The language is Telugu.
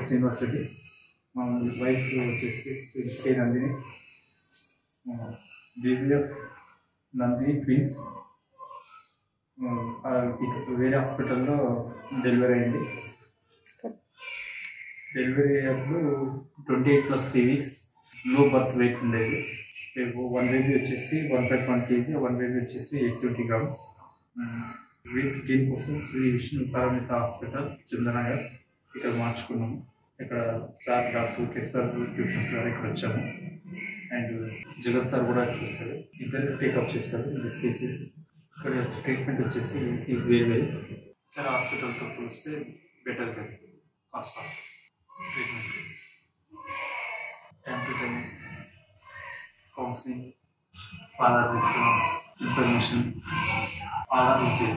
శ్రీనివాస్ రెడ్డి, మా వైఫ్ వచ్చేసి K Nandini, BBF Nandini twins. వేరే హాస్పిటల్లో డెలివరీ అయింది. డెలివరీ అయ్యేప్పుడు 28+3 weeks, లో బర్త్ వెయిట్ ఉండేది. వన్ బేబీ వచ్చేసి 1.1 kg, వన్ బేబీ వచ్చేసి 870 grams. వెయిట్ గెయిన్ కోసం శ్రీ విష్ణు పారామిత హాస్పిటల్ చంద్రనగర్ ఇక్కడ మార్చుకున్నాము. ఇక్కడ సార్ డాక్టర్ కేసర్ ట్యూషన్స్ గారు ఇక్కడ వచ్చాము. అండ్ జగన్ సార్ కూడా చూస్తారు, ఇద్దరు టేకప్ చేస్తారు. దిస్ కేసెస్ ఇక్కడ ట్రీట్మెంట్ వచ్చేసి ఈజ్ వేరే ఇతర హాస్పిటల్తో పోలిస్తే better cost of treatment. Time to time counselling, information, all are easy.